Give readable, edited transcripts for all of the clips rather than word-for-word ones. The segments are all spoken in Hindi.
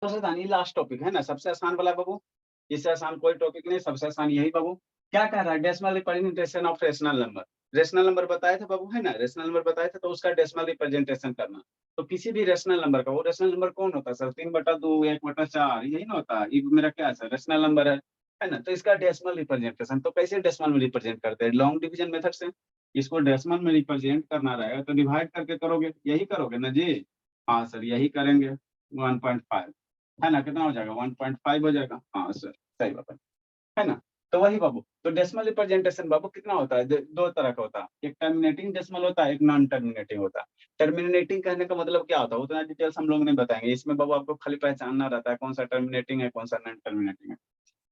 तो सर ये लास्ट टॉपिक है ना, सबसे आसान वाला बाबू। इससे आसान कोई टॉपिक नहीं, सबसे आसान यही बाबू। क्या कह रहा है? Decimal representation of rational number. Rational number बताए थे बाबू, है ना, रेशनल नंबर बताए थे, तो उसका डेसिमल रिप्रेजेंटेशन करना। तो किसी भी रेशनल नंबर का, वो रेशनल नंबर कौन होता है सर? 3/2, 1/4, यही ना होता है। ये मेरा क्या है सर? रेशनल नंबर है ना। तो इसका डेसिमल रिप्रेजेंटेशन तो कैसे डेसिमल में रिप्रेजेंट करते हैं? लॉन्ग डिवीजन मेथड से। इसको डेसिमल में रिप्रेजेंट करना रहेगा तो डिवाइड करके करोगे, यही करोगे ना जी। हाँ सर, यही करेंगे। 1.5 है ना, कितना हो जाएगा? 1.5 हो जाएगा। हाँ सर, सही बात है ना। तो वही बाबू, तो डेसिमल रिप्रेजेंटेशन बाबू कितना होता है? दो तरह का होता है। एक टर्मिनेटिंग डेसिमल होता है, एक नॉन टर्मिनेटिंग होता है। टर्मिनेटिंग कहने का मतलब क्या होता है उतना डिटेल्स हम लोग नहीं बताएंगे इसमें बाबू। आपको खाली पहचानना रहता है कौन सा टर्मिनेटिंग है, कौन सा नॉन टर्मिनेटिंग है।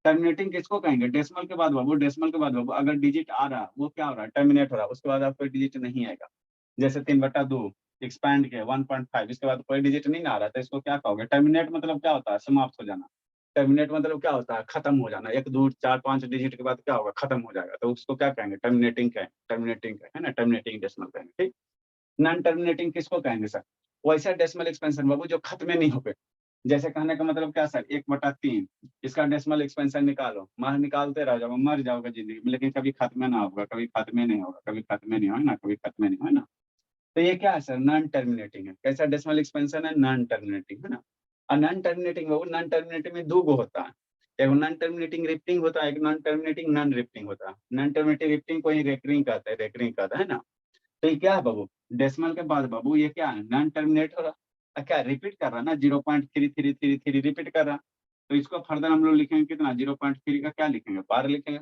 टर्मिनेटिंग किसको कहेंगे? डेसिमल के बाद बाबू, डेसिमल के बाद बाबू अगर डिजिट आ रहा, वो क्या हो रहा है? टर्मिनेट हो रहा है, उसके बाद आपको डिजिट नहीं आएगा। जैसे 3/2 एक्सपैंड किया 1.5, इसके बाद कोई डिजिट नहीं आ रहा, तो इसको क्या कहोगे? टर्मिनेट मतलब क्या होता है? समाप्त हो जाना। टर्मिनेट मतलब क्या होता है? खत्म हो जाना। 1 2 4 5 डिजिट के बाद क्या होगा? खत्म हो जाएगा, तो उसको क्या कहेंगे? टर्मिनेटिंग कहेंगे। टर्मिनेटिंग है ना, टर्मिनेटिंग डेसिमल कहेंगे। ठीक। नॉन टर्मिनेटिंग किसको कहेंगे सर? वैसा डेसिमल एक्सपेंशन बाबू जो खत्म नहीं हो गए। जैसे कहने का मतलब क्या सर? 1/3 इसका डेसिमल एक्सपेंशन निकालो, मार निकालते रह जाओगे, मर जाओगे जिंदगी में, लेकिन कभी खत्म ना होगा, कभी खत्म नहीं होगा, कभी खत्म नहीं होगा ना, कभी खत्म नहीं होगा ना। तो ये क्या है सर? नॉन टर्मिनेटिंग है। कैसा डेसिमल एक्सपेंशन है? नॉन टर्मिनेटिंग, है ना। और नॉन टर्मिनेटिंग वो नॉन टर्मिनेटिंग में दो गो होता है। एक नॉन टर्मिनेटिंग रिफ्टिंग होता है, एक नॉन टर्मिनेटिंग नॉन रिफ्टिंग होता है। नॉन टर्मिनेटिंग रिफ्टिंग को ही रेकरिंग कहते हैं, रेकरिंग कहता है ना। तो ये क्या है बाबू? डेसिमल के बाद बाबू ये क्या है? नॉन टर्मिनेट हो रहा है। क्या रिपीट कर रहा है ना, 0.3333 रिपीट कर रहा है। तो इसको फर्दर हम लोग लिखेंगे कितना? 0.3 का क्या लिखेंगे? 12 लिखेंगे।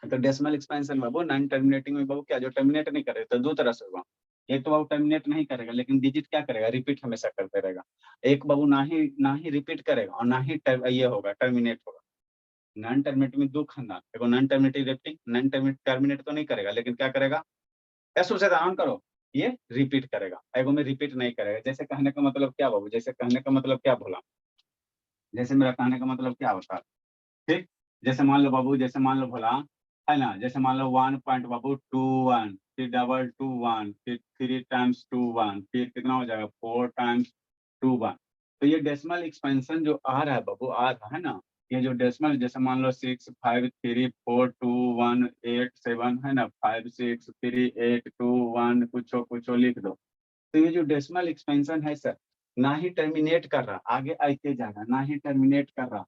तो डेसिमल एक्सपेंशन बाबू नॉन टर्मिनेटिंग में बाबू क्या, जो टर्मिनेट नहीं करेगा, तो दो तरह से होगा। एक तो बाबू टर्मिनेट नहीं करेगा, लेकिन डिजिट क्या करेगा? रिपीट हमेशा करते रहेगा। एक बाबू ना ही रिपीट करेगा और ना ही ये होगा, टर्मिनेट होगा। नॉन टर्मिनेट में दो खानदान, देखो नॉन टर्मिनेटिव रिपीटिंग, नॉन टर्मिनेट तो नहीं करेगा, लेकिन क्या करेगा? ऐसे उसे ऑन करो, ये रिपीट करेगा। एगो में रिपीट नहीं करेगा। जैसे कहने का मतलब क्या बाबू? जैसे कहने का मतलब क्या बोला? जैसे मेरा कहने का मतलब क्या होता है? ठीक। जैसे मान लो बाबू, जैसे मान लो भोला, है ना, जैसे मान लो 1 पॉइंट बाबू 2 1, फिर डबल 2 1, फिर 3 टाइम्स 2 1, फिर कितना हो जाएगा? 4 टाइम्स 2 1। तो ये डेसिमल एक्सपेंशन जो आ रहा है बाबू, आ रहा है ना, ये जो डेसिमल, जैसे मान लो 6 5 3 4 2 1 8 7 है ना, 5 6 3 8 2 1 कुछ कुछ लिख दो। तो ये जो डेसिमल एक्सपेंशन है सर, ना ही टर्मिनेट कर रहा, आगे आते जाना, ना ही टर्मिनेट कर रहा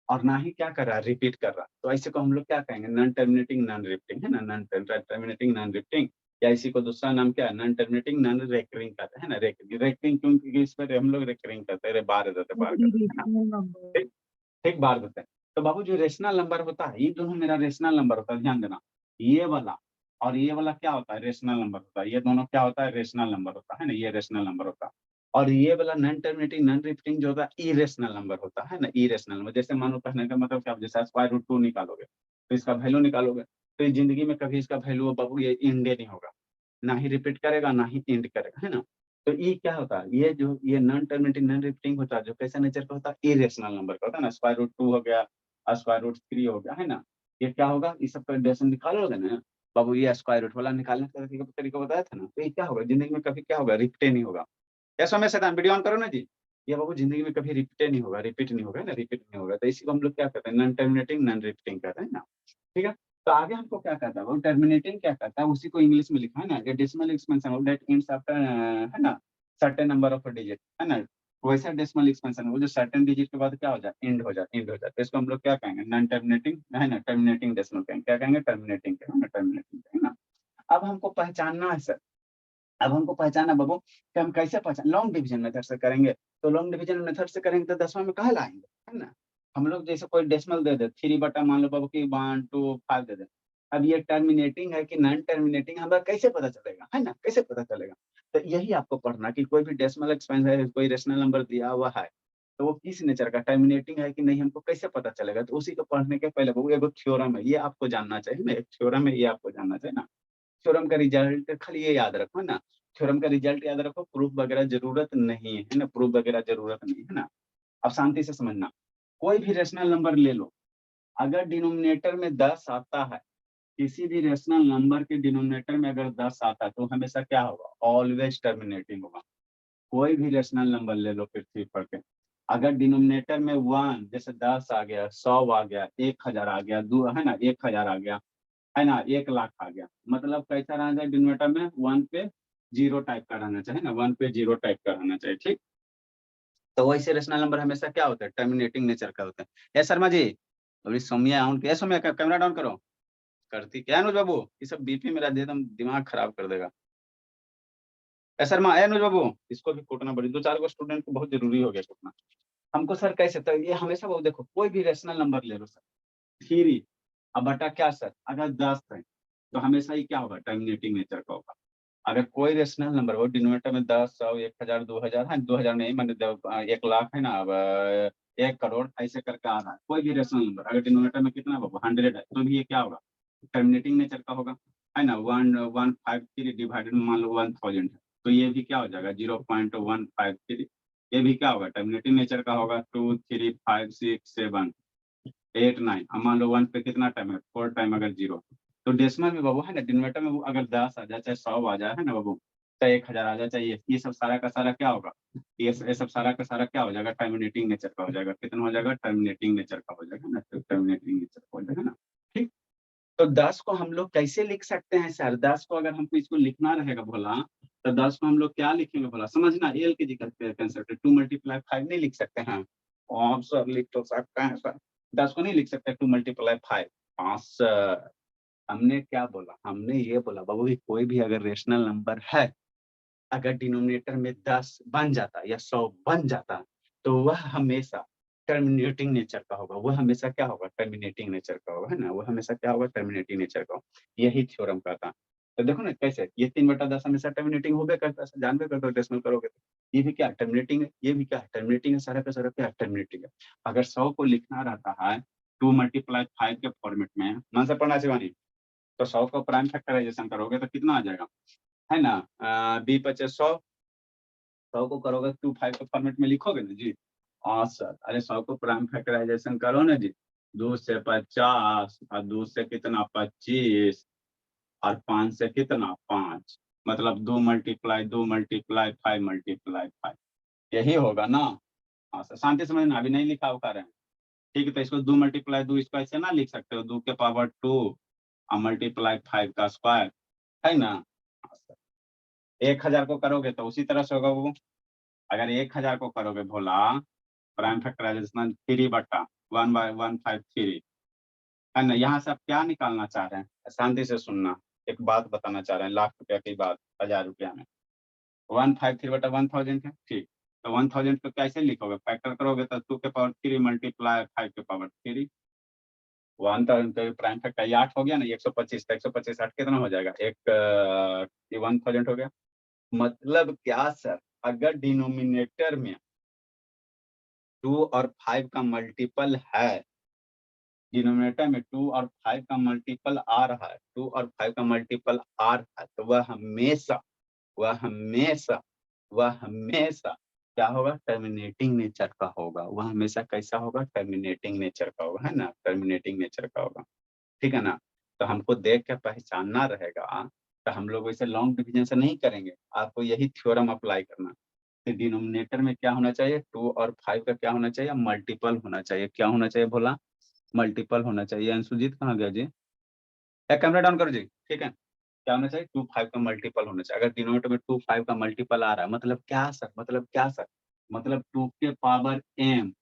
और ना ही क्या कर रहा? रिपीट कर रहा। तो ऐसे को हम लोग क्या कहेंगे? नॉन टर्मिनेटिंग नॉन रिपीटिंग, है ना, नॉन टर्मिनेटिंग नॉन रिपीटिंग। या इसी को दूसरा नाम क्या है? नॉन टर्मिनेटिंग नॉन रेकरिंग कहते हैं ना, रेकरिंग। रेकरिंग क्योंकि इस पर हम लोग रेकरिंग करते हैं, बार देते, बार करते हैं ना। ठीक। ठीक, बार देते हैं। तो बाबू जो रेशनल नंबर होता है, ये दोनों मेरा रेशनल नंबर होता है, ध्यान देना। ये वाला और ये वाला क्या होता है? रेशनल नंबर होता है। ये दोनों क्या होता है? रेशनल नंबर होता है ना, ये रेशनल नंबर होता है। और ये वाला नॉन टर्मिनेटिंग नॉन रिपीटिंग जो होता है, इरेशनल नंबर होता है ना, इरेशनल नंबर। जैसे मानो कहने का मतलब क्या, जैसे √2 निकालोगे तो इसका वैल्यू निकालोगे, तो इस जिंदगी में कभी इसका वैल्यू बाबू ये इंडे नहीं होगा, ना ही रिपीट करेगा, ना ही इंड करेगा, है ना। तो ये क्या होता है? ये जो ये नॉन टर्मिनेटिंग नॉन रिपीटिंग होता है, जो कैसा नेचर का होता है? इरेशनल नंबर का होता है ना। √2 हो गया, √3 हो गया, है ना। ये क्या होगा? इस सब का डेसिमल निकालोगे ना बाबू, ये स्क्वायर रूट वाला निकालने का तरीका बताया था ना। तो ये क्या होगा जिंदगी में? कभी क्या होगा? रिपीट नहीं होगा। ऐसा में शैतान वीडियो ऑन करो ना जी। ये बाबू जिंदगी में कभी रिपीट नहीं होगा, रिपीट नहीं होगा ना, रिपीट नहीं होगा। तो इसी को हम लोग क्या कहते हैं? नॉन टर्मिनेटिंग नॉन रिपीटिंग कहते हैं ना। ठीक है। तो आगे हमको क्या कहता है वो? टर्मिनेटिंग क्या कहता है? उसी को इंग्लिश में लिखा है ना, ये decimal expansion that ends after, है ना, सर्टेन नंबर ऑफ डिजिट, है ना। वैसा डेसिमल एक्सपेंशन वो जो सर्टेन डिजिट के बाद क्या हो जाए? एंड हो जाए, एंड हो जाए। तो इसको हम लोग क्या कहेंगे? नॉन टर्मिनेटिंग, है ना, टर्मिनेटिंग डेसिमल कहेंगे। क्या कहेंगे? टर्मिनेटिंग कहेंगे, टर्मिनेटिंग कहेंगे ना। अब हमको पहचानना है सर, अब हमको पहचाना बाबू कि हम कैसे पहचान? लॉन्ग डिवीजन मेथड से करेंगे। तो लॉन्ग डिवीजन मेथड से करेंगे तो 10वां में कहाँ लाएंगे, है ना। हम लोग जैसे कोई डेसिमल दे दे, 3 बटा मान लो बाबू की 1 2 5 दे दे। अब ये टर्मिनेटिंग है कि नॉन टर्मिनेटिंग, हमें कैसे पता चलेगा, है ना, कैसे पता चलेगा? तो यही आपको पढ़ना कि कोई भी डेसिमल एक्सपेंशन है, कोई रेशनल नंबर दिया हुआ है, तो वो किस नेचर का, टर्मिनेटिंग है कि नहीं, हमको कैसे पता चलेगा? तो उसी को पढ़ने के पहले बाबू एगो थ्योरम है, ये आपको जानना चाहिए ना। एक थ्योरम है, ये आपको जानना चाहिए ना। थ्योरम का रिजल्ट खाली ये याद रखो ना। थ्योरम का रिजल्ट याद रखो, प्रूफ वगैरह जरूरत नहीं है ना, प्रूफ वगैरह जरूरत नहीं है ना। अब शांति से समझना, कोई भी रेशनल नंबर ले लो, अगर डिनोमिनेटर में 10 आता है, किसी भी रेशनल नंबर के डिनोमिनेटर में अगर 10 आता है, तो हमेशा क्या होगा? ऑलवेज टर्मिनेटिंग होगा। कोई भी रेशनल नंबर ले लो पृथ्वी पर के, अगर डिनोमिनेटर में 1 जैसे 10 आ गया, 100 आ गया, 1000 आ गया, 2 है ना 1000 आ गया, है ना 1,00,000 आ गया, मतलब कैसा रहना चाहिए डिनोमिनेटर में 1 पे 0 टाइप का रहना चाहिए ना, 1 पे 0 टाइप का रहना चाहिए। ठीक, तो वैसे रेशनल नंबर हमेशा क्या होता है, टर्मिनेटिंग नेचर का होता है। ए शर्मा जी, अभी सौम्या ऑन किया, सौम्या कैमरा डाउन करो। करती क्या अनुज बाबू, ये सब बीपी मेरा एकदम दिमाग खराब कर देगा। ए शर्मा, ए अनुज बाबू, इसको भी कूटना पड़ी, 2-4 को स्टूडेंट को बहुत जरूरी हो गया कूटना हमको सर। कैसे, तो ये हमेशा वो देखो कोई भी रेशनल नंबर ले लो सर, 3 अब बटा क्या सर, अगर 10 है तो हमेशा ही क्या होगा, टर्मिनेटिंग नेचर का होगा। अगर कोई रेशनल नंबर हो डिनोमिनेटर में 10, 100, 1000, 2000 है, 2000 नहीं मैंने 1,00,000 है ना, अब 1 करोड़ ऐसे करके आ रहा है, कोई भी रेशनल नंबर अगर डिनोमिनेटर में कितना होगा 100 है, तो भी ये क्या होगा, टर्मिनेटिंग नेचर का होगा, है ना। 1153 डिवाइडेड मान लो 1000 है, तो ये भी क्या हो जाएगा 0.153, ये भी क्या होगा, टर्मिनेटिंग नेचर का होगा। 2, 3, 5, 6, 7, 8, 9, अब मान लो 1 पे कितना टाइम है, 4 टाइम अगर 0, तो डेसिमल में बाबू है ना, डिनोमिनेटर में वो अगर 10 आ जाए चाहे 100 आ जाए, है ना बाबू, चाहे 1000 आ जाए, चाहिए ये सब सारा का सारा क्या होगा, ये सब सारा का सारा क्या हो जाएगा, टर्मिनेटिंग नेचर का हो जाएगा। कितना हो जाएगा, टर्मिनेटिंग नेचर का हो जाएगा ना, तो टर्मिनेटिंग नेचर का हो जाएगा ना। ठीक, तो 10 को हम लोग कैसे लिख सकते हैं सर, 10 को अगर हमको इसको लिखना रहेगा भोला, तो 10 को हम लोग क्या लिखेंगे भोला, समझना, एल के जी कंसेप्ट, 2 × 5 नहीं लिख सकते हैं। और सर लिख तो सकते हैं सर, 10 को नहीं लिख सकते 2 × 5। हाँ सर, हमने क्या बोला, हमने ये बोला बाबू कि कोई भी अगर रेशनल नंबर है, अगर डिनोमिनेटर में 10 बन जाता या 100 बन जाता, तो वह हमेशा टर्मिनेटिंग नेचर का होगा, वह हमेशा क्या होगा, टर्मिनेटिंग नेचर का होगा, है ना, वह हमेशा क्या होगा, टर्मिनेटिंग नेचर का होगा। यही थ्योरम का था। तो देखो ना कैसे, ये 3/10 हमेशा टर्मिनेटिंग होबे करता है, जानबे करते हो डेसिमल करोगे तो। ये भी क्या टर्मिनेटिंग है, ये भी क्या टर्मिनेटिंग है, सारा का सारा क्या टर्मिनेटिंग है। अगर 100 को लिखना रहता है 2 × 5 के फॉर्मेट में, मन से पढ़ना शिवानी, तो 100 को प्राइम फैक्टराइजेशन करोगे तो कितना आ जाएगा, है ना, 2×5 = 100, 100 को करोगे 2 5 के फॉर्मेट में लिखोगे ना जी। हाँ सर, अरे 100 को प्राइम फैक्टराइजेशन करो ना जी, 2 से 50 और 2 से कितना 25 और 5 से कितना 5, मतलब 2 × 2 × 5 × 5 यही होगा ना। हाँ सर, शांति समझना, अभी नहीं लिखा उखा रहे हैं। ठीक है, तो इसको 2 × 2 इसको ऐसे ना लिख सकते हो, 2 की पावर 2 और मल्टीप्लाई 5 का स्क्वायर, है ना। हाँ सर, 1000 को करोगे तो उसी तरह से होगा वो। अगर 1000 को करोगे भोला, प्राइम फैक्टराइजेशन 3/1/153, है ना। यहाँ से आप क्या निकालना चाह रहे हैं, शांति से सुनना, एक बात बताना चाह रहे हैं, लाख रुपया की बात 1000 रुपया में 153/1000 है। ठीक, तो 1000 को कैसे लिखोगे, फैक्टर करोगे तो 2 की पावर 3 मल्टीप्लाई 5 की पावर 3, 1000 का प्राइम फैक्टर ये 8 हो गया ना, 125, तो 125 8 कितना हो जाएगा, 1000 हो गया। मतलब क्या सर, अगर डिनोमिनेटर में 2 और 5 का मल्टीपल है, डिनोमिनेटर में 2 और 5 का मल्टीपल आ रहा है, 2 और 5 का मल्टीपल आ रहा है, तो वह हमेशा क्या होगा, टर्मिनेटिंग नेचर का होगा। वह हमेशा कैसा होगा, टर्मिनेटिंग नेचर का होगा, है ना, टर्मिनेटिंग नेचर का होगा। ठीक है ना। तो हमको देख के पहचानना रहेगा, तो हम लोग वैसे लॉन्ग डिवीजन से नहीं करेंगे, आपको यही थ्योरम अप्लाई करना। तो डिनोमिनेटर में क्या होना चाहिए, 2 और 5 का क्या होना चाहिए, मल्टीपल होना चाहिए। क्या होना चाहिए बोला, मल्टीपल होना चाहिए। अंशुजीत कहाँ गया जी, कैमरा डाउन करो जी। ठीक है, क्या होना चाहिए, 2 5 का मल्टीपल होना चाहिए। अगर डिनोमिनेटर में 2 5 का मल्टीपल आ रहा है, मतलब क्या सर, मतलब 2 के पावर m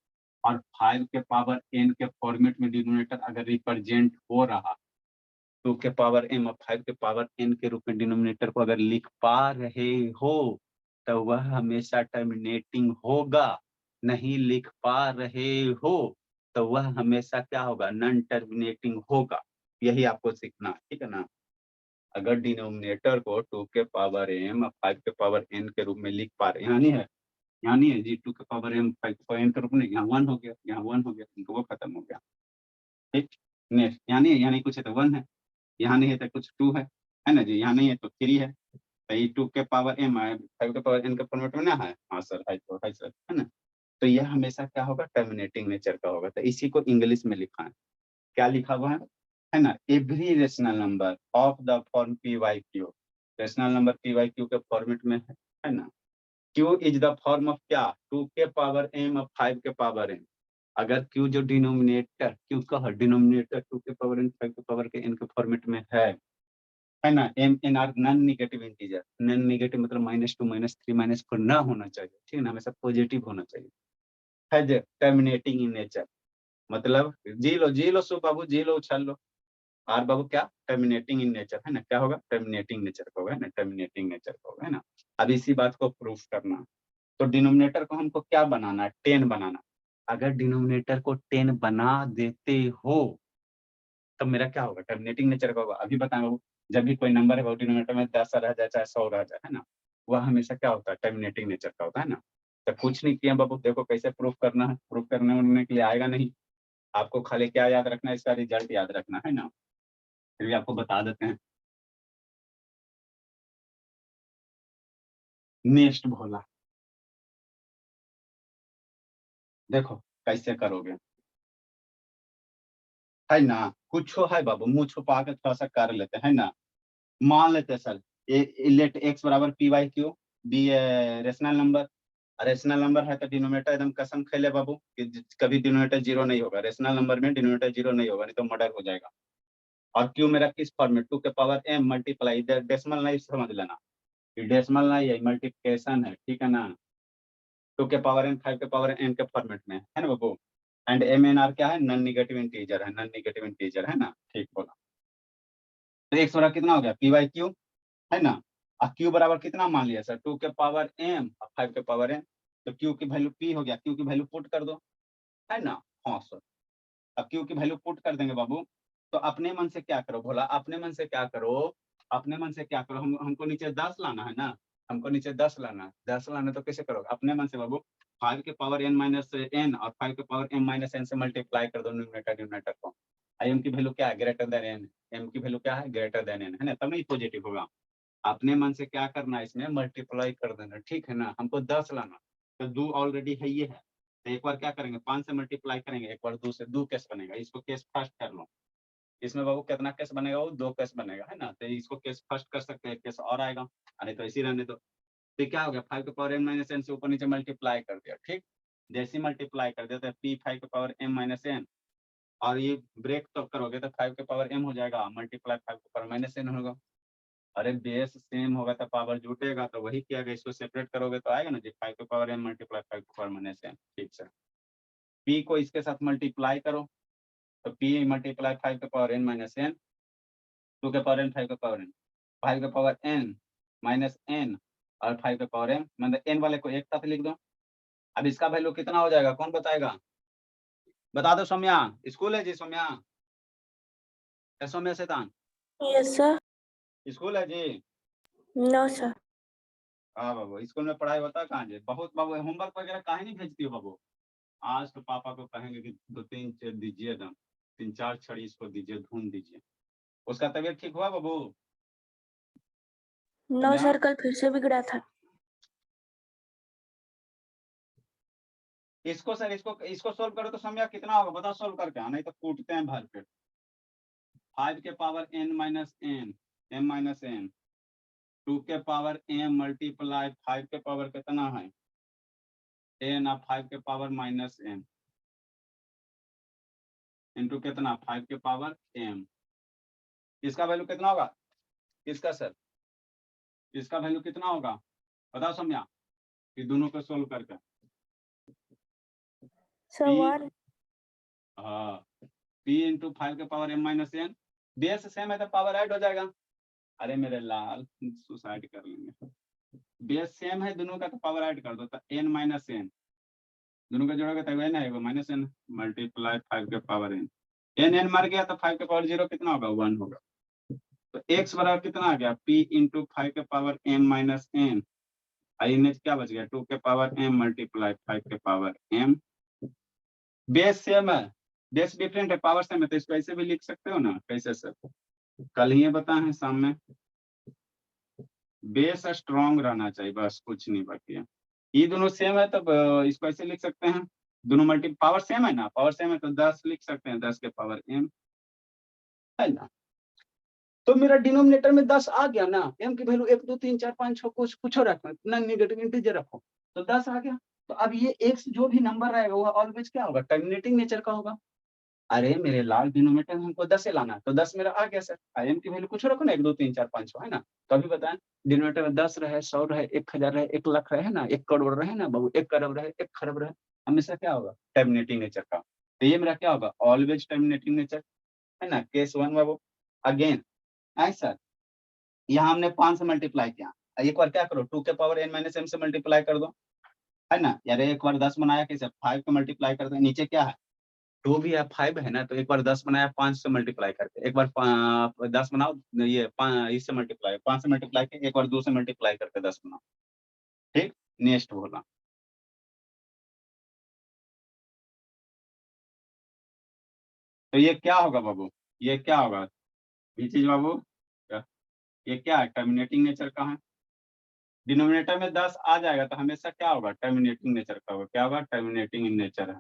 और 5 के पावर n के फॉर्मेट में डिनोमिनेटर अगर रिप्रेजेंट हो रहा, 2 के पावर m और 5 के पावर n के रूप में डिनोमिनेटर को अगर लिख पा रहे हो, तो वह हमेशा टर्मिनेटिंग होगा। नहीं लिख पा रहे हो, तो वह हमेशा क्या होगा, नॉन टर्मिनेटिंग होगा। यही आपको सीखना, ठीक है ना। अगर डिनोमिनेटर को 2 के पावर m और 5 के पावर n के रूप में लिख पा रहे, यहाँ नहीं है जी, 2 के पावर m 5 के पावर n के रूप में, यहाँ 1 हो गया, यहाँ 1 हो गया, इनको वो खत्म हो गया। ठीक, नेक्स्ट, यहाँ नहीं है, यहाँ नहीं कुछ है तो 1 है, यहाँ नहीं है तो कुछ 2 है ना जी, यहाँ नहीं है तो 3 है। तो ये 2 के पावर m है, 5 के पावर n के फॉर्मेट में ना है, हाँ सर है सर, है ना। तो यह हमेशा क्या होगा, टर्मिनेटिंग नेचर का होगा। तो इसी को इंग्लिश में लिखा है, क्या लिखा हुआ है ना, every rational number of the form P by Q, rational number P by Q के फॉर्मेट में है ना। Q is the form of क्या, 2 के पावर m और 5 के पावर n। अगर Q जो डिनोमिनेटर, Q का डिनोमिनेटर 2 के पावर n 5 के पावर के n के फॉर्मेट में है ना, m n are non negative integer. Non negative मतलब -2 -3 -4 ना होना चाहिए, ठीक है ना, हमेशा पॉजिटिव होना चाहिए। है टर्मिनेटिंग इन नेचर, मतलब जी लो सो बाबू, जी लो उछल लो। आर बाबू क्या, टर्मिनेटिंग इन नेचर, है ना, क्या होगा, टर्मिनेटिंग नेचर का होगा, है ना, टर्मिनेटिंग नेचर का होगा, है ना। अब इसी बात को प्रूफ करना, तो डिनोमिनेटर को हमको क्या बनाना है, 10 बनाना। अगर डिनोमिनेटर को 10 बना देते हो तब मेरा क्या होगा, टर्मिनेटिंग नेचर का होगा। अभी बताएं बाबू, जब भी कोई नंबर है डिनोमिनेटर में 10 रह जाए चाहे 100 रह जाए, है ना, वह हमेशा क्या होता है, टर्मिनेटिंग नेचर का होता है ना। तो कुछ नहीं किया बाबू, देखो कैसे प्रूफ करना है, प्रूफ करने के लिए आएगा नहीं आपको, खाली क्या याद रखना है, इसका रिजल्ट याद रखना है ना। फिर भी आपको बता देते हैं। नेक्स्ट भोला, देखो कैसे करोगे, है ना, कुछ है बाबू, मुंह छुपा के थोड़ा सा कर लेते हैं ना। मान लेते हैं सर, लेट एक्स बराबर P by Q, be rational number. Rational number है तो डिनोमिनेटर एकदम कसम खेले बाबू कि कभी डिनोमिनेटर जीरो नहीं होगा, रेशनल नंबर में डिनोमिनेटर जीरो नहीं होगा, नहीं तो मर्डर हो जाएगा। और क्यू मेरा किस फॉर्म में, 2 के पावर m मल्टीप्लाई, डेसिमल नहीं समझ लेना, डेसिमल नहीं है, मल्टीप्लिकेशन है, ठीक है ना। 2 के पावर n 5 के पावर n के फॉर्मेट में है ना बाबू। एंड एम एन आर क्या है, नॉन नेगेटिव इंटीजर है, नॉन नेगेटिव इंटीजर है ना, ठीक बोला। तो एक्स बराबर कितना हो गया, पी वाई क्यू, है ना। और क्यू बराबर कितना मान लिया सर, 2 के पावर m और 5 के पावर n। तो क्यू की वैल्यू p हो गया, क्यू की वैल्यू पुट कर दो, है ना। हाँ सर, अब क्यू की वैल्यू पुट कर देंगे बाबू। तो अपने मन से क्या करो भोला, अपने मन से क्या करो, अपने मन से क्या करो, हमको नीचे 10 लाना है ना, हमको नीचे 10 लाना है, 10 लाना तो कैसे करोगे, अपने मन से बाबू। 5 के पावर n माइनस n और 5 के पावर m माइनस n से मल्टीप्लाई कर दो न्यूमरेटर को। आई एम की वैल्यू क्या है, ग्रेटर देन एन, एम की वैल्यू क्या है, ग्रेटर देन एन, है ना, तब नहीं पॉजिटिव होगा। अपने मन से क्या करना है, इसमें मल्टीप्लाई कर देना, ठीक है ना। हमको 10 लाना, तो 2 ऑलरेडी है ये है, तो एक बार क्या करेंगे, 5 से मल्टीप्लाई करेंगे, एक बार 2 से, 2 केस बनेगा, इसको केस फर्स्ट कर लो। इसमें बाबू कितना केस बनेगा, वो 2 केस बनेगा, है ना। तो इसको केस फर्स्ट कर सकते हैं, केस और आएगा, अरे तो इसी रहने दो। तो क्या हो गया, 5 के पावर m माइनस n से ऊपर नीचे मल्टीप्लाई कर दिया, ठीक। जैसे मल्टीप्लाई कर दिया तो p 5 के पावर m माइनस n, और ये ब्रेक तो करोगे तो 5 के पावर m हो जाएगा, मल्टीप्लाई 5 के पावर माइनस n होगा। अरे बेस सेम होगा तो पावर जुटेगा, तो वही किया गया, इसको सेपरेट करोगे तो आएगा ना जी, 5 के पावर m मल्टीप्लाई 5 के पावर माइनस n, ठीक है। p को इसके साथ मल्टीप्लाई करो, तो p मल्टीप्लाई 5 के पावर n माइनस n, 2 के पावर n 5 के पावर n, 5 के पावर n माइनस n और 5 के पावर m, मतलब n वाले को एक साथ लिख दो। अब इसका वैल्यू कितना हो जाएगा, कौन बताएगा, बता दो सौम्या, स्कूल है जी सौम्या, सौम्या शैतान, यस सर। स्कूल है जी। No sir. हाँ बाबू, स्कूल में पढ़ाई होता है कहाँ जी, बहुत बाबू होमवर्क वगैरह काहे नहीं भेजती हो बाबू। आज तो पापा को कहेंगे कि 2-3 दीजिए दम, 3-4 छड़ी इसको दीजिए, धून दीजिए। उसका तबीयत ठीक हुआ बाबू, नो सर, कल फिर से बिगड़ा था। इसको सर, इसको सोल्व करो तो समझा कितना होगा, बताओ सोल्व करके, नहीं तो कूटते हैं भर पेट। 5 के power n minus N, m minus n, 2 के पावर m मल्टीप्लाई 5 के पावर कितना है n, और 5 के पावर माइनस n इंटू कितना 5 के पावर m। इसका वैल्यू कितना होगा, इसका सर, इसका वैल्यू कितना होगा, बताओ समझा, कि दोनों को सोल्व करके। Sir p, 1। हाँ, p इंटू 5 के power m minus n, base same है तो पावर ऐड हो जाएगा। अरे मेरे लाल, सुसाइड कर लेंगे, बेस सेम है दोनों का तो पावर ऐड कर दो, तो n माइनस n, दोनों का जोड़ोगे तब n आएगा, माइनस n मल्टीप्लाई 5 के पावर n, n मर गया तो 5 के पावर 0 कितना होगा, 1 होगा। तो x बराबर कितना आ गया, p इंटू 5 के पावर m माइनस n, आई क्या बच गया, 2 के पावर m मल्टीप्लाई 5 के पावर m। बेस सेम है, बेस डिफरेंट है, पावर सेम है, तो इसको ऐसे भी लिख सकते हो ना, कैसे सर, कल ही बताए हैं शाम में। बेस स्ट्रॉन्ग रहना चाहिए, बस कुछ नहीं बाकी है। ये दोनों सेम है तब इसको ऐसे लिख सकते हैं, दोनों मल्टी पावर सेम है ना, पावर सेम है तो 10 लिख सकते हैं, 10 के पावर m, है ना। तो मेरा डिनोमिनेटर में 10 आ गया ना, m की वैल्यू 1 2 3 4 5 6 कुछ रखो, ना नेगेटिव इंटीजर रखो, तो 10 आ गया। तो अब ये x जो भी नंबर आएगा वो ऑलवेज क्या होगा, टर्मिनेटिंग नेचर का होगा। अरे मेरे लाल डिनोमिनेटर में हमको 10 से लाना, तो 10 मेरा आ गया सर। m की वैल्यू कुछ रखो ना, 1 2 3 4 5 6 है ना। तो अभी बताएं, डिनोमिनेटर में 10 रहे, 100 रहे, 1000 रहे, 1 लाख रहे ना, 1 करोड़ रहे ना बाबू, 1 करोड़ रहे, 1 खरब रहे, हमेशा क्या होगा, टर्मिनेटिंग नेचर का। तो ये मेरा क्या होगा, ऑलवेज टर्मिनेटिंग नेचर, है ना। केस 1 बाबू। अगेन सर, यहाँ हमने 5 से मल्टीप्लाई किया, एक बार क्या करो, 2 के पावर n माइनस m से मल्टीप्लाई कर दो, है ना। यार एक बार 10 बनाया कैसे, 5 को मल्टीप्लाई कर दो, नीचे क्या है 2 भी है 5 है ना, तो एक बार 10 बनाया 5 से मल्टीप्लाई करके, एक बार 10 बनाओ, ये इससे मल्टीप्लाई 5 से मल्टीप्लाई के, एक बार 2 से मल्टीप्लाई करके 10 बनाओ। ठीक, नेक्स्ट बोला। तो ये क्या होगा बाबू, ये क्या होगा, ये चीज बाबू, ये क्या है, टर्मिनेटिंग नेचर का है। डिनोमिनेटर में 10 आ जाएगा तो हमेशा क्या होगा, टर्मिनेटिंग नेचर का होगा। क्या होगा, टर्मिनेटिंग इन नेचर है,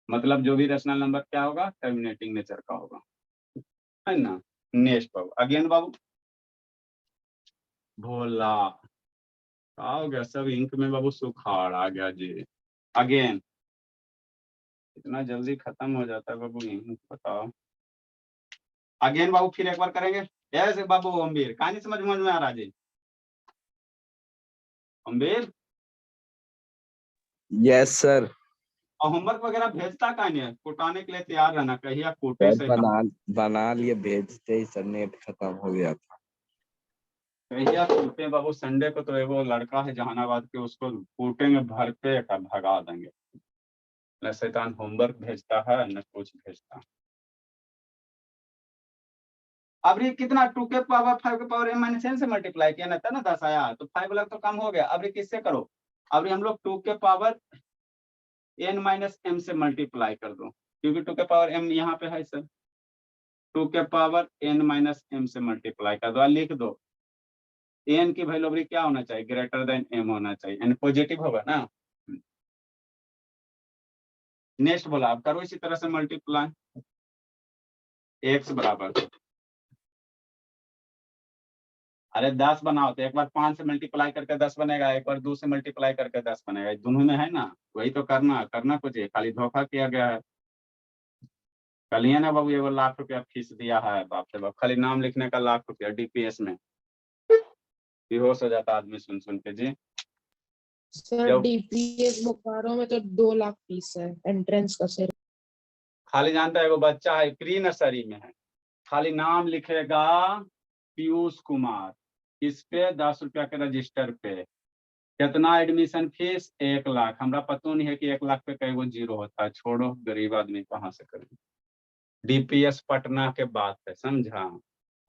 मतलब जो भी रेशनल नंबर क्या होगा, टर्मिनेटिंग नेचर का होगा, है ना। नेक्स्ट बाबू, अगेन बाबू, भोला आ गया सब इंक में बाबू, सुखाड़ आ गया जी। अगेन इतना जल्दी खत्म हो जाता है बाबू, इंक बताओ। अगेन बाबू फिर एक बार करेंगे, ऐसे बाबू अम्बीर कहानी समझ में आ रहा जी, अम्बीर। Yes sir. और होमवर्क वगैरह भेजता कहानी है, कुटाने के लिए तैयार रहना, कहिया कोटे सर से बना लिए, भेजते ही सर नेट खत्म हो गया था। कहिया कूटे बाबू। संडे को तो वो लड़का है जहानाबाद के, उसको कूटेंगे भरते का भगा देंगे। न शैतान होमवर्क भेजता है न कुछ भेजता। अब ये कितना, 2 के पावर 5 के पावर m माइनस n से मल्टीप्लाई किया ना, था ना 10 आया, तो 5 वाला तो कम हो गया। अब ये किससे करो, अब हम लोग 2 के पावर n माइनस m से मल्टीप्लाई कर दो, क्योंकि 2 के पावर m यहाँ पे है सर। 2 के पावर n माइनस m से मल्टीप्लाई कर दो, लिख दो n की वैल्यू अभी क्या होना चाहिए, ग्रेटर देन m होना चाहिए, n पॉजिटिव होगा ना। नेक्स्ट बोला, अब करो इसी तरह से मल्टीप्लाई, x बराबर, अरे 10 बनाओ तो एक बार 5 से मल्टीप्लाई करके 10 बनेगा, एक बार 2 से मल्टीप्लाई करके 10 बनेगा, दोनों में है ना, वही तो करना कुछ है, खाली धोखा किया गया है। कल ही ना बाबू, ये वो लाख रुपया फीस दिया है, बाप रे बाप, खाली नाम लिखने का लाख रुपया डीपीएस में, बेहोश हो जाता आदमी सुन सुन के जी। सर डीपीएस बोकारो में तो 2 लाख फीस है एंट्रेंस का सर। खाली जानता है वो बच्चा है, प्री नर्सरी में है, खाली नाम लिखेगा पीयूष कुमार, इस पे 10 रुपया के रजिस्टर पे। कितना एडमिशन फीस, 1 लाख। हमरा पता नहीं है कि 1 लाख पे कई वो जीरो होता है, छोड़ो गरीब आदमी कहाँ से करें। डीपीएस पटना के बात है, समझा।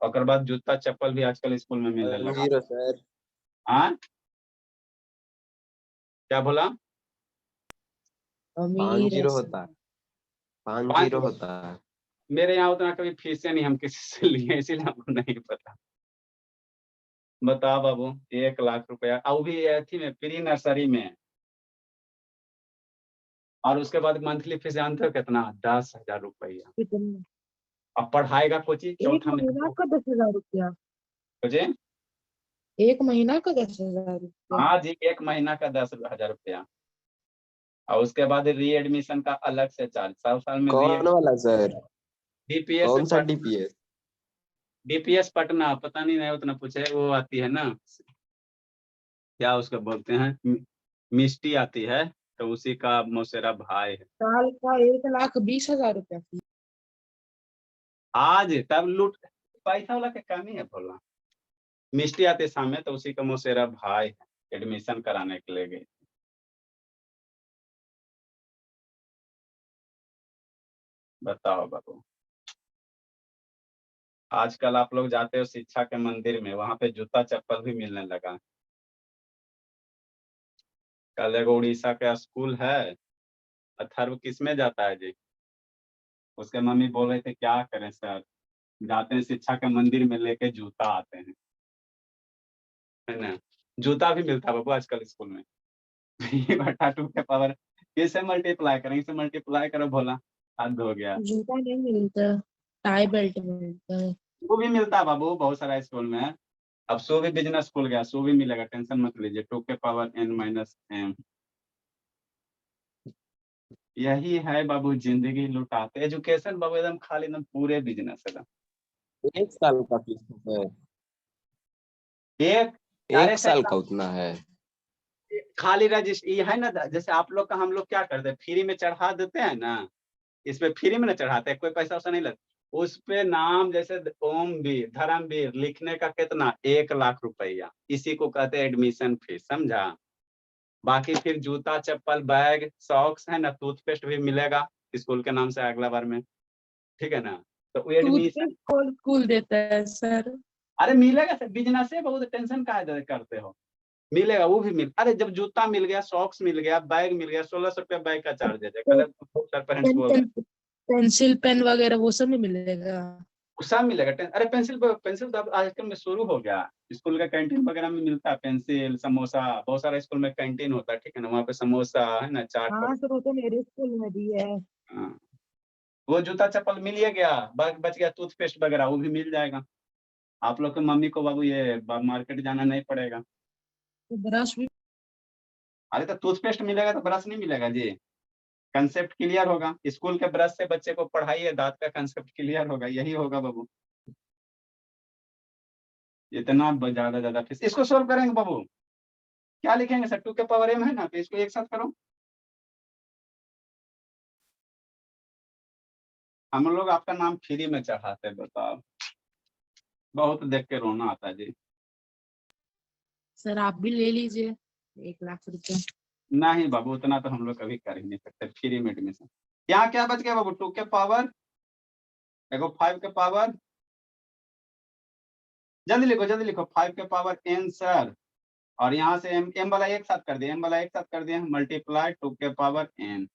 और बाद जूता चप्पल भी आजकल स्कूल में मिलने लगा। Zero sir. हाँ क्या बोला, 5 अमीर है जीरो सर। होता है, 5 5 जीरो होता है। मेरे यहाँ उतना कभी फीसें नहीं हम किसी से लिए, इसीलिए हमको नहीं पता। बताओ बाबू, 1 लाख रुपया, और वो भी थी में प्री नर्सरी में, और उसके बाद मंथली फीस जानते हो कितना, 10,000 रुपया। कितना? अब पढ़ाएगा कोची, एक चौथा में महीना का 10,000 रुपया? खोजे। एक महीना का 10,000 रुपया? हाँ जी, 1 महीना का 10,000 रुपया, और उसके बाद री एडमिशन का अलग से चार्ज, साल साल में कौन वाला सर, डीपीएस कौन सा डीपीएस? डीपीएस पटना, पता नहीं उतना पूछे, वो आती है ना, क्या उसको बोलते हैं, मिष्टी आती है, तो उसी का मौसेरा भाई है। साल का 1,20,000 रुपया फीस? आज तब लूट, पैसा वाला के कमी है बोलना। मिष्टी आती है सामने, तो उसी का मौसेरा भाई है, एडमिशन कराने के लिए गई। बताओ बाबू, आजकल आप लोग जाते हो शिक्षा के मंदिर में, वहां पे जूता चप्पल भी मिलने लगा। कल एगो उड़ीसा का स्कूल है, अथर्व किसमें जाता है जी, उसके मम्मी बोल रहे थे क्या करें सर, जाते हैं शिक्षा के मंदिर में लेके जूता आते हैं, है ना। जूता भी मिलता है बाबू आजकल स्कूल में। ये बटा 2 के पावर, किससे मल्टीप्लाई करें, इसे मल्टीप्लाई करो भोला, हद हो गया। जूता नहीं मिलता, टाई बेल्ट मिलता है। वो भी मिलता है बाबू, बहुत सारा स्कूल में है। अब सो भी बिजनेस स्कूल गया, सो भी मिलेगा, टेंशन मत लीजिए। 2 के पावर n माइनस m, यही है बाबू जिंदगी लुटाते। एजुकेशन बाबू एकदम खाली एकदम पूरे बिजनेस एकदम। 1 साल का फीस है? एक, अरे 1 साल सर का उतना है? खाली रजिस्टर ये है ना, जैसे आप लोग का, हम लोग क्या करते हैं फ्री में चढ़ा देते हैं ना, इसमें फ्री में ना चढ़ाते हैं, कोई पैसा वैसा नहीं लगता। उस पे नाम जैसे ओमवीर, धर्मवीर लिखने का कितना, 1 लाख रुपया, इसी को कहते हैं एडमिशन फीस, समझा। बाकी फिर जूता चप्पल बैग सॉक्स है ना, टूथपेस्ट भी मिलेगा स्कूल के नाम से अगला बार में, ठीक है ना। तो वो एडमिशन, टूथपेस्ट कौन स्कूल देता है सर? अरे मिलेगा सर, बिजनेस है, बहुत टेंशन काहे करते हो, मिलेगा वो भी मिल। अरे जब जूता मिल गया, सॉक्स मिल गया, बैग मिल गया, 1600 रुपया बैग का चार्ज है, तो कल सर पेरेंट्स बोल रहे हैं। पेंसिल पेन वगैरह वो सब नहीं मिलेगा? सब मिलेगा। अरे पेंसिल पेंसिल तो अब आजकल में शुरू हो गया, स्कूल का कैंटीन वगैरह में मिलता है पेंसिल, समोसा, बहुत सारा स्कूल में कैंटीन होता है, ठीक है ना, वहाँ पे समोसा है ना, चाट हाँ सर, वो तो मेरे स्कूल में भी है। हाँ। वो जूता चप्पल मिल ही गया, बच गया टूथपेस्ट वगैरह, वो भी मिल जाएगा। आप लोग के मम्मी को बाबू ये मार्केट जाना नहीं पड़ेगा। तो ब्रश भी? अरे तो टूथपेस्ट मिलेगा तो ब्रश नहीं मिलेगा जी, कंसेप्ट क्लियर होगा, स्कूल के ब्रश से बच्चे को पढ़ाइए, दांत का कंसेप्ट क्लियर होगा, यही होगा बाबू। इतना ज्यादा ज्यादा फीस, इसको सोल्व करेंगे बाबू, क्या लिखेंगे सर, 2 के पावर m है ना, तो इसको एक साथ करो। हम लोग आपका नाम फ्री में चढ़ाते हैं, बताओ, बहुत देख के रोना आता है जी। सर आप भी ले लीजिए 1 लाख रुपए। नहीं बाबू, उतना तो हम लोग कभी कर ही नहीं सकते फ्री में एडमिशन। यहाँ क्या बच गया बाबू, 2 के पावर, देखो 5 के पावर, जल्दी लिखो 5 के पावर n सर, और यहाँ से m वाला एक साथ कर दिया, m वाला एक साथ कर दिया, मल्टीप्लाई 2 के पावर n,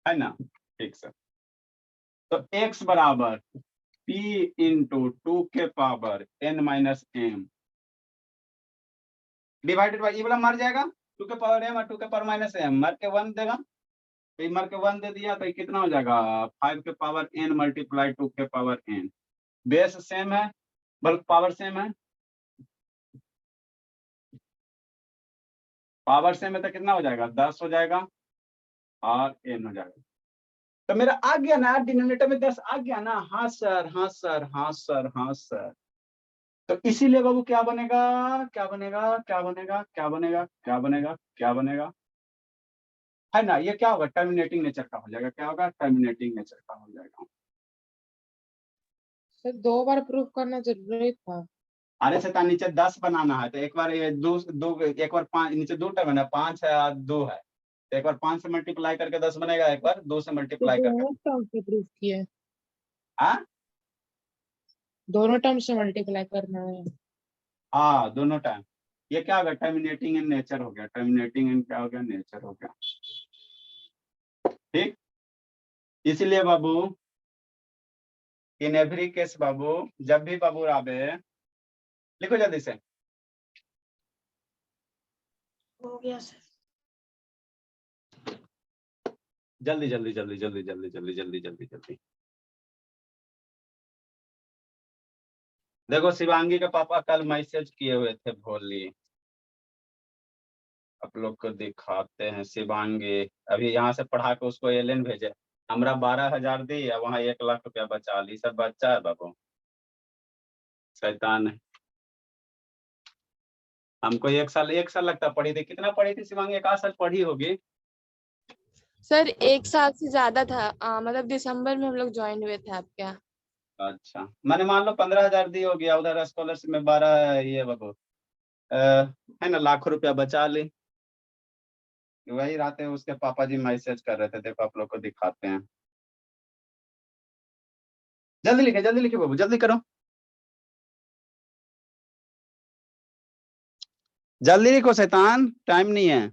है ना, ठीक सर। तो x बराबर p इंटू 2 के power n minus m divided by, ये वाला मर जाएगा, 2 के पावर m और 2 के पावर माइनस m, मर के 1 देगा, तो ये मर के 1 दे दिया, तो ये कितना हो जाएगा, 5 के पावर n मल्टीप्लाई 2 के पावर n, बेस सेम है बल्कि पावर सेम है, पावर सेम है तो कितना हो जाएगा, 10 हो जाएगा और n हो जाएगा। तो मेरा आ गया ना डिनोमिनेटर में 10 आ गया ना, हाँ सर, हाँ सर, हाँ सर, हाँ सर। तो इसीलिए बाबू क्या बनेगा, क्या बनेगा, क्या बनेगा, क्या बनेगा, क्या बनेगा, क्या बनेगा, है ना, ये क्या होगा, टर्मिनेटिंग नेचर का हो जाएगा, क्या होगा, टर्मिनेटिंग नेचर का हो जाएगा। सर 2 बार प्रूफ करना जरूरी था? अरे सता नीचे 10 बनाना है, तो एक बार ये दो दो, एक बार 5, नीचे 2 टर्म है ना, 5 है और 2 है, तो एक बार 5 से मल्टीप्लाई करके 10 बनेगा, एक बार 2 से तो मल्टीप्लाई करके। दोनों टर्म से प्रूफ किए? हाँ दोनों टर्म से मल्टीप्लाई करना है? हाँ, दोनों टाइम। ये क्या होगा, टर्मिनेटिंग इन नेचर हो गया, टर्मिनेटिंग इन क्या हो गया, नेचर हो गया, ठीक। इसलिए बाबू इन एवरी केस बाबू, जब भी बाबू आवे, लिखो जल्दी से, हो गया सर। जल्दी जल्दी जल्दी जल्दी जल्दी जल्दी जल्दी जल्दी जल्दी। देखो शिवांगी के पापा कल मैसेज किए हुए थे भोली, आप लोग को दिखाते हैं। शिवांगी अभी यहाँ से पढ़ा के उसको एलेन भेजे, हमरा 12,000 दी और वहाँ 1 लाख रुपया बचा ली, सब बच्चा है बाबू, शैतान है। हमको एक साल लगता पढ़ी थी, कितना पढ़ी थी शिवांगी, 1 आध साल पढ़ी होगी। सर 1 साल से ज्यादा था, मतलब दिसंबर में हम लोग ज्वाइन हुए थे आपके यहाँ। अच्छा, मैंने मान लो 15,000 दी होगी, उधर स्कॉलरशिप में 12 ये बाबू है ना, लाखों रुपया बचा ली। वही रात है उसके पापा जी मैसेज कर रहे थे, देखो आप लोग को दिखाते हैं। जल्दी लिखे बाबू, जल्दी करो, जल्दी लिखो शैतान, टाइम नहीं है।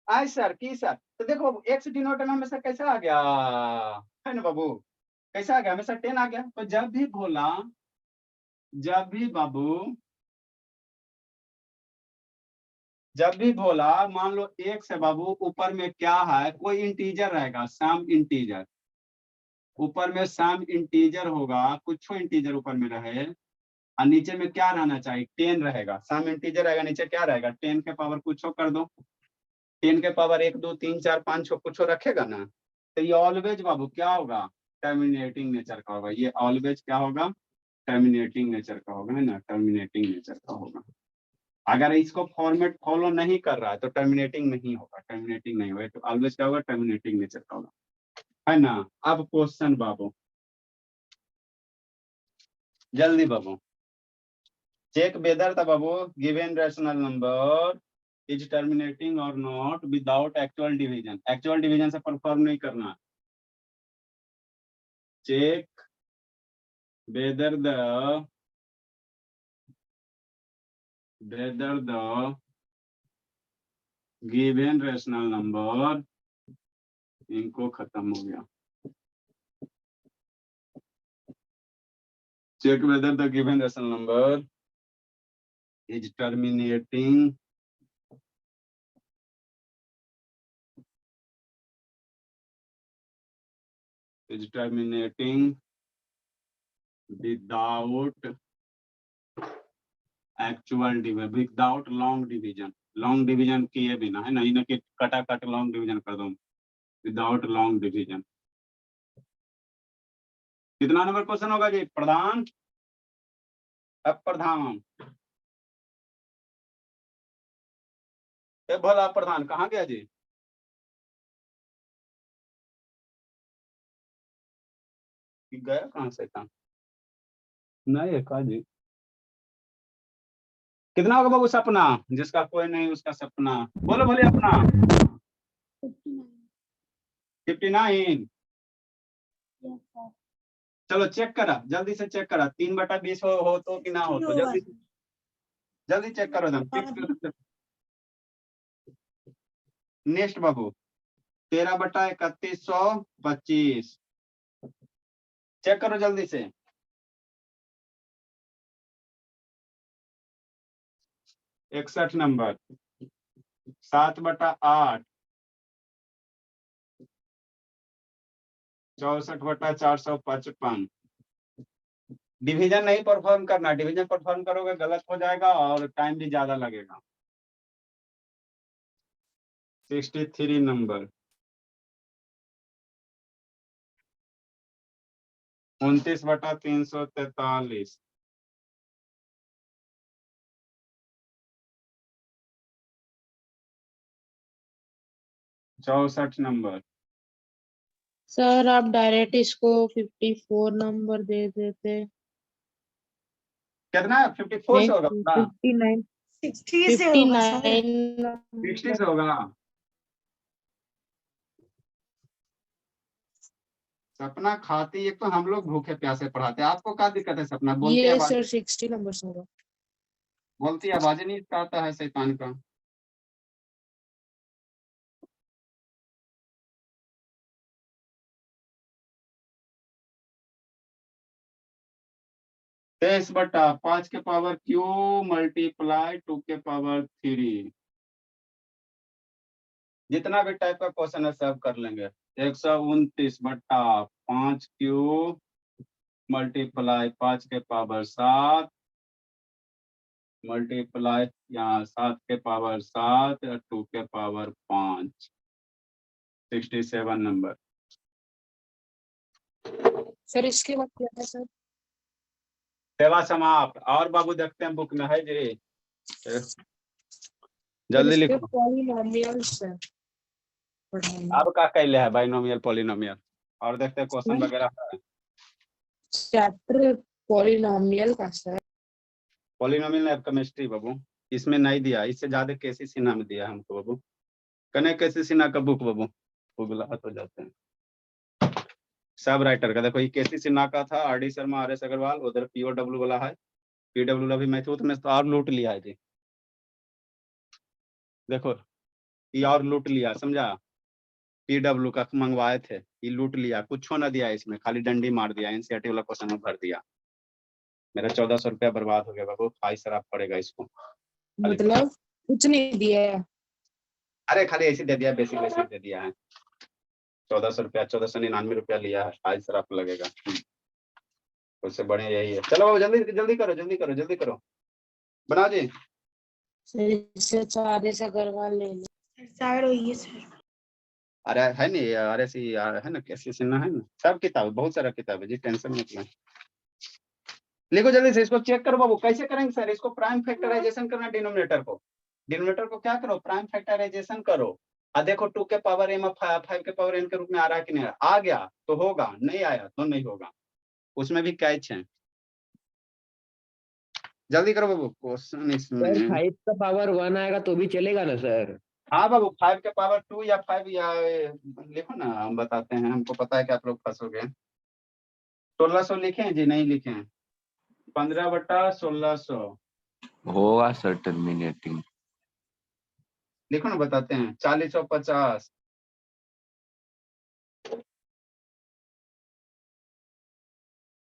आई सर की सर, तो देखो बाबू एक्स डिनोटर में हमेशा कैसा आ गया, है ना बाबू, कैसा आ गया, हमेशा 10 आ गया। तो जब भी बोला, जब भी बाबू जब भी बोला मान लो एक से बाबू ऊपर में क्या है, कोई इंटीजर रहेगा, सम इंटीजर, ऊपर में सम इंटीजर होगा, कुछ इंटीजर ऊपर में रहे और नीचे में क्या रहना चाहिए, 10 रहेगा। सम इंटीजर रहेगा, नीचे क्या रहेगा, 10 के पावर कुछ कर दो, 10 के पावर 1 2 3 4 5 6 कुछ रखेगा ना, तो ये ऑलवेज बाबू क्या होगा, टर्मिनेटिंग नेचर का होगा। ये ऑलवेज क्या होगा, टर्मिनेटिंग नेचर का होगा, है ना, टर्मिनेटिंग नेचर का होगा। अगर इसको फॉर्मेट फॉलो नहीं कर रहा है तो टर्मिनेटिंग नहीं होगा, टर्मिनेटिंग नहीं होगा, तो ऑलवेज क्या होगा, टर्मिनेटिंग नेचर का होगा, है ना। अब क्वेश्चन बाबू, जल्दी बाबू, चेक वेदर था बाबू given rational number is terminating और not without actual division. Actual division से परफॉर्म नहीं करना। Check whether the given rational number, इनको खत्म हो गया। Check whether the given rational number is terminating without actual division, without long division, long division किए बिना, है ना, इन्हें कि कटा कट लॉन्ग डिवीजन कर दो, विदाउट लॉन्ग डिवीजन। कितना नंबर क्वेश्चन होगा जी, प्रधान, अब प्रधान, भला प्रधान कहाँ गया जी, गया कहाँ से था, नहीं है का जी। कितना होगा बाबू सपना, जिसका कोई नहीं उसका सपना, बोलो बोले अपना, 59। Yes, sir. चलो चेक करा, जल्दी से चेक करा, 3/20 हो तो कि ना हो तो, जल्दी चेक करो एकदम। नेक्स्ट बाबू 13/3125 चेक करो जल्दी से। 61 नंबर, 7/8, 64/455। डिवीजन नहीं परफॉर्म करना, डिवीजन परफॉर्म करोगे गलत हो जाएगा और टाइम भी ज्यादा लगेगा। 63 नंबर, 29/343, 64 नंबर। सर आप डायरेक्ट इसको 54 नंबर दे देते। कितना है, 54 से होगा पूरा? 59 60 से होगा सर। 60 से होगा। सपना खाती, एक तो हम लोग भूखे प्यासे पढ़ाते, आपको क्या दिक्कत है सपना, बोलती ये आवाज, सर 60 नंबर से होगा। बोलती आवाज नहीं इसका आता है शैतान का। तेईस बटा 5 के पावर क्यू मल्टीप्लाई 2 के पावर 3। जितना भी टाइप का क्वेश्चन है सब कर लेंगे। 129/5 क्यू मल्टीप्लाई 5 के पावर 7 मल्टीप्लाई यहाँ 7 के पावर 7 और 2 के पावर 5, 67 नंबर। सर इसके बाद क्या है सर? सेवा समाप्त। और बाबू देखते हैं बुक में है जी, सर जल्दी इसके लिखो। पॉलिनोमियल्स है पढ़ाना। अब का कैले है बाइनोमियल पॉलिनोमियल, और देखते हैं क्वेश्चन वगैरह है। चैप्टर पॉलिनोमियल का सर। पॉलिनोमियल लैब केमिस्ट्री बाबू, इसमें नहीं दिया, इससे ज्यादा केसी सिन्हा में दिया हमको बाबू। कने केसी सिन्हा का बुक बाबू, गूगल हो जाते हैं सब राइटर का। देखो ये केसी सिन्हा का था, आर डी शर्मा, आर एस अग्रवाल, उधर पीओडब्ल्यू वाला है, पीडब्ल्यू भी मैथ्यूत में तो और लूट लिया है जी। देखो ये और लूट लिया, समझा, पीडब्ल्यू का मंगवाए थे, ये लूट लिया, कुछ ना दिया इसमें, खाली डंडी मार दिया, एनसीईआरटी वाला क्वेश्चन में भर दिया। मेरा 1400 रुपया बर्बाद हो गया बाबू, खाई शराब पड़ेगा इसको। मतलब कुछ नहीं दिया है। अरे खाली ऐसे दे दिया, बेसिक बेसिक दे दिया है। 1400 रुपया, 1499 रुपया लिया है, आज सर आपको लगेगा। उससे बढ़िया यही है। चलो बाबू जल्दी जल्दी करो, जल्दी करो, जल्दी करो, बनाओ जी। सर इससे अच्छा आदेश अग्रवाल ले लो। सर वही सर। अरे है नहीं RSC है ना, कैसे सिन्हा है ना, सब किताब, बहुत सारा किताब है जी, टेंशन मत लें। लिखो जल्दी से, इसको चेक करो बाबू, कैसे करेंगे सर इसको? प्राइम फैक्टराइजेशन करना, डिनोमिनेटर को क्या करो, प्राइम फैक्टराइजेशन करो। देखो 2 के पावर m 5 के पावर n के रूप में आ रहा है कि नहीं? आ गया तो होगा, नहीं आया तो नहीं होगा, उसमें भी कैच है। जल्दी करो बाबू, क्वेश्चन सर इसमें। 5 का पावर 1 आएगा तो भी चलेगा ना सर? हाँ बाबू, 5 के पावर 2 या 5 या लिखो ना, हम बताते हैं, हमको पता है कि आप लोग फंसोगे। 1600 लिखे हैं जी? नहीं लिखे हैं? 15/1600 होगा सर टर्मिनेटिंग। लिखो ना, बताते हैं। 4050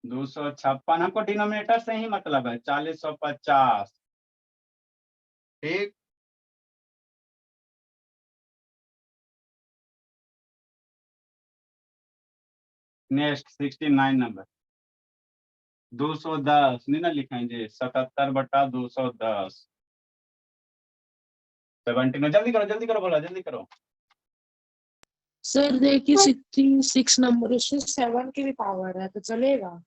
256, हमको डिनोमिनेटर से ही मतलब है, 4050। ठीक, नेक्स्ट 69 नंबर 210 नहीं ना लिखेंगे, 77/210 79। जल्दी करो बोला, जल्दी करो। सर देखिए 66 नंबर, उससे 7 की भी पावर है तो चलेगा?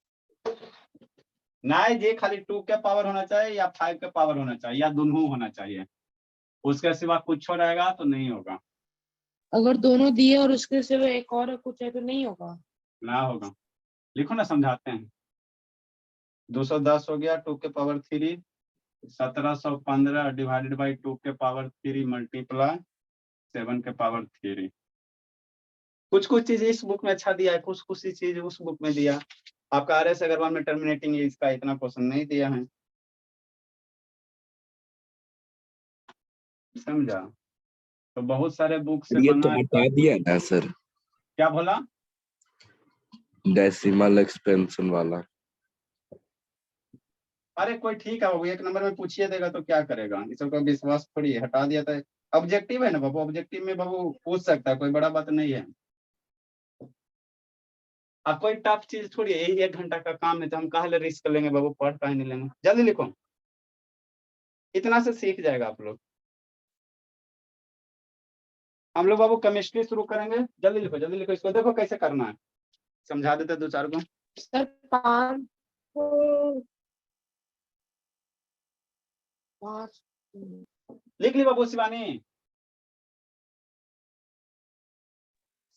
नहीं जी, खाली 2 के पावर होना चाहिए या 5 के पावर होना चाहिए या दोनों होना चाहिए, उसके सिवा कुछ हो रहेगा तो नहीं होगा। अगर दोनों दिए और उसके सिवा एक और कुछ है तो नहीं होगा? ना होगा, लिखो ना, समझाते हैं। 210 हो गया 2 के पावर 3, 1715 डिवाइडेड बाई 2 के पावर 3 मल्टीप्लाई 7 के पावर 3। कुछ चीज इस बुक में अच्छा दिया है, कुछ चीज उस बुक में दिया। आपका RS अग्रवाल में टर्मिनेटिंग इसका इतना क्वेश्चन नहीं दिया है, समझा? तो बहुत सारे बुक से ये तो बना है। हटा दिया ना सर, क्या बोला? डेसिमल एक्सपेंशन वाला। अरे कोई ठीक है बाबू, 1 नंबर में पूछिए देगा तो क्या करेगा, इस सबका विश्वास थोड़ी है, हटा दिया था। ऑब्जेक्टिव है ना बाबू, ऑब्जेक्टिव में बाबू पूछ सकता है, कोई बड़ा बात नहीं है। अब कोई टफ चीज थोड़ी है, यही 1 घंटा का काम है, तो हम काहे रिस्क लेंगे बाबू, पढ़ काहे नहीं लेंगे। जल्दी लिखो, इतना से सीख जाएगा आप लोग। हम लोग बाबू केमिस्ट्री शुरू करेंगे, जल्दी लिखो, इसको देखो कैसे करना है, समझा देते 2-4 को। सर 5 लिख ली बाबू शिवानी?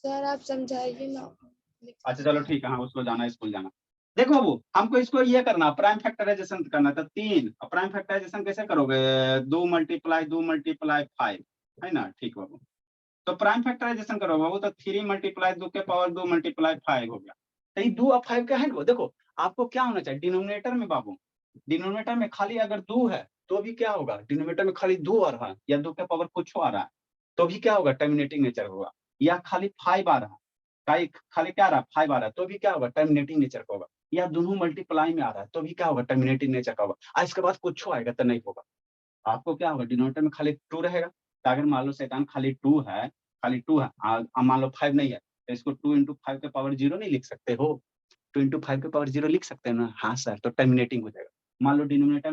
सर आप समझाइए ना। अच्छा चलो ठीक है, हाँ उसको जाना, स्कूल जाना। देखो बाबू, हमको इसको ये करना, प्राइम फैक्टराइजेशन करना था 3। प्राइम फैक्टराइजेशन कैसे करोगे? 2 × 5 है ना? ठीक बाबू, तो प्राइम फैक्टराइजेशन करो बाबू, तो 3 × 2 के पावर 2 × 5 हो गया। तो ये 2 और 5 का है ना, देखो आपको क्या होना चाहिए डिनोमिनेटर में बाबू, डिनोमिनेटर में खाली अगर 2 है तो भी क्या होगा, डिनोमिनेटर में खाली 2 आ रहा है या 2 के पावर कुछ आ रहा है तो भी क्या होगा, टर्मिनेटिंग नेचर होगा। या खाली 5 आ रहा है, खाली क्या आ रहा है, 5 आ रहा है तो भी क्या होगा, टर्मिनेटिंग नेचर का होगा। या दोनों मल्टीप्लाई में आ रहा है तो भी क्या होगा, टर्मिनेटिंग नेचर का होगा। इसके बाद कुछ आएगा तो नहीं होगा। आपको क्या होगा, डिनोमिनेटर में खाली 2 रहेगा, तो अगर मान लो शैतान खाली 2 है, मान लो 5 नहीं है, तो इसको 2 × 5 के पावर 0 नहीं लिख सकते हो? 2 × 5 के पावर 0 लिख सकते हैं ना? हाँ सर, तो टर्मिनेटिंग हो जाएगा। मान लो डिनोमिनेटर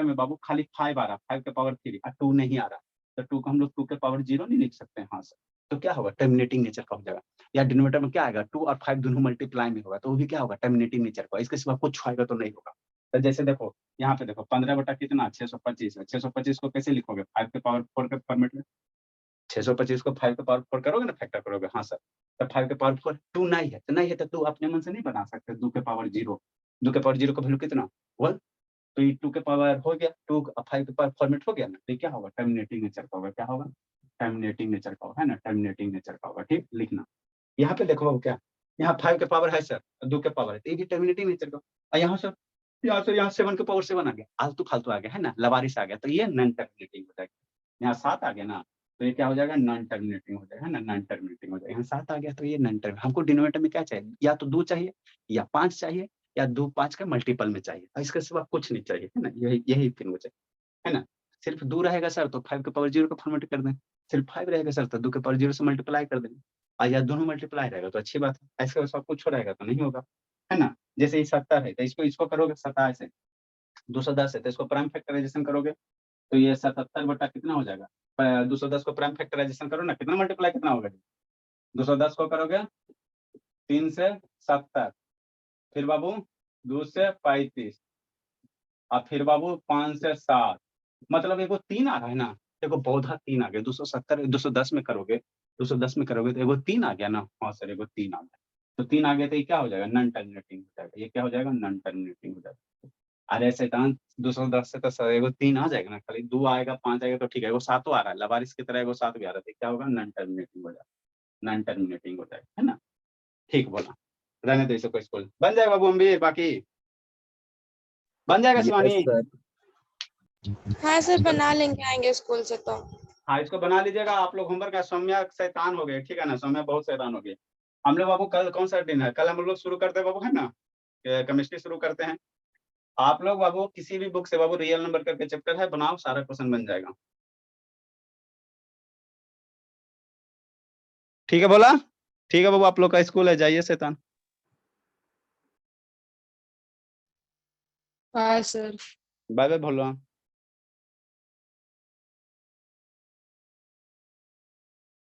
में बाबू खाली 5 आ रहा, 5 के पावर 3 और 2 नहीं आ रहा, तो 2 को हम लोग 2 के पावर 0 नहीं लिख सकते? हाँ सर, तो क्या होगा, टर्मिनेटिंग नेचर का हो जाएगा। या डिनोमिनेटर में क्या आएगा, 2 और 5 दोनों मल्टीप्लाई में होगा तो वो भी क्या होगा, टर्मिनेटिंग नेचर का, इसके सिवा कुछ आएगा तो नहीं होगा। तो जैसे देखो यहाँ पे देखो 15 बटा कितना, 625 है। 625 को कैसे लिखोगे, 5 के पावर 4 के फॉर्मेट में। 625 को 5 के पावर 4 करोगे ना, फैक्टर करोगे। हाँ सर, तो 5 के पावर 4 2 नहीं है, तो नहीं है तो 2 अपने मन से नहीं बना सकते। 2 के पावर 0, 2 के पावर 0 का वैल्यू कितना, 1। तो ये 2 के पावर हो गया, 2 5 के पावर फॉर्मेट हो गया ना, तो क्या होगा, टर्मिनेटिंग नेचर का होगा। क्या होगा, टर्मिनेटिंग नेचर का होगा, है ना, टर्मिनेटिंग नेचर का होगा। ठीक, लिखना। यहाँ पे देखो क्या, यहाँ 5 के पावर है सर, 2 के पावर है, तो ये भी टर्मिनेटिंग नेचर का। और यहाँ से यहाँ 7 के पावर 7 आ गया, आलतू फालतू आ गया, है ना, लवारिस आ गया, तो ये नॉन टर्मिनेटिंग हो जाएगा। यहाँ 7 आ गया ना, तो ये क्या हो जाएगा, नॉन टर्मिनेटिंग हो जाएगा, है ना, नॉन टर्मिनेटिंग हो जाएगा। यहाँ 7 आ गया तो ये नॉन टर्मिनेटिंग। हमको डिनोमिनेटर में क्या चाहिए, या तो 2 चाहिए या 5 चाहिए या 2 5 के मल्टीपल में चाहिए, और इसके सिवा कुछ नहीं चाहिए, है ना, यही फिर मुझे, है ना। सिर्फ 2 रहेगा सर तो 5 के पावर 0 का फॉर्मेट कर दें, सिर्फ 5 रहेगा सर तो 2 के पावर 0 से मल्टीप्लाई कर देंगे, और या दोनों मल्टीप्लाई रहेगा तो अच्छी बात है, ऐसे सब कुछ रहेगा तो नहीं होगा, है ना। जैसे ये 70 है तो इसको करोगे 27 है, 210 है तो इसको प्राइम फैक्टराइजेशन करोगे तो ये 77 बटा कितना हो जाएगा, 210 को प्राइम फैक्टराइजेशन करो ना, कितना मल्टीप्लाई कितना होगा, 210 को करोगे 3 से 70, फिर बाबू 2 से 35, और फिर बाबू 5 से 7, मतलब एगो 3 आ रहा है ना, एगो बहुधा 3 आ गया, 210 में करोगे तो एगो 3 आ गया ना, हाँ सर एगो 3 आ गया, तो 3 आ गया तो ये क्या हो जाएगा, नॉन टर्मिनेटिंग हो जाएगा, ये क्या हो जाएगा, नॉन टर्मिनेटिंग हो जाएगा। अरे शैतान 210 से तो सर एगो 3 आ जाएगा ना, खाली 2 आएगा 5 आएगा तो ठीक है, एगो 7 आ रहा है, लवारिस की तरह एगो 7 भी आ रहा है, क्या होगा, नॉन टर्मिनेटिंग हो जाएगा, नॉन टर्मिनेटिंग हो जाएगा, है ना। ठीक बोला, रहने दो इसको, स्कूल बन जाएगा बाबू, हम भी बाकी बन जाएगा शिवानी। Yes sir. हाँ सर, बना लेंगे, आएंगे स्कूल से तो। हाँ इसको बना लीजिएगा आप लोग होमवर्क का। सौम्या शैतान हो गए, ठीक है ना, सौम्या बहुत शैतान हो गई। हम लोग बाबू कल कौन सा दिन है, कल हम लोग शुरू करते हैं बाबू, है ना, केमिस्ट्री शुरू करते हैं। आप लोग बाबू किसी भी बुक से बाबू रियल नंबर करके चैप्टर है, बनाओ, सारा क्वेश्चन बन जाएगा। ठीक है बोला, ठीक है बाबू, आप लोग का स्कूल है, जाइए शैतान। हाँ सर। Bye bye भोलवा।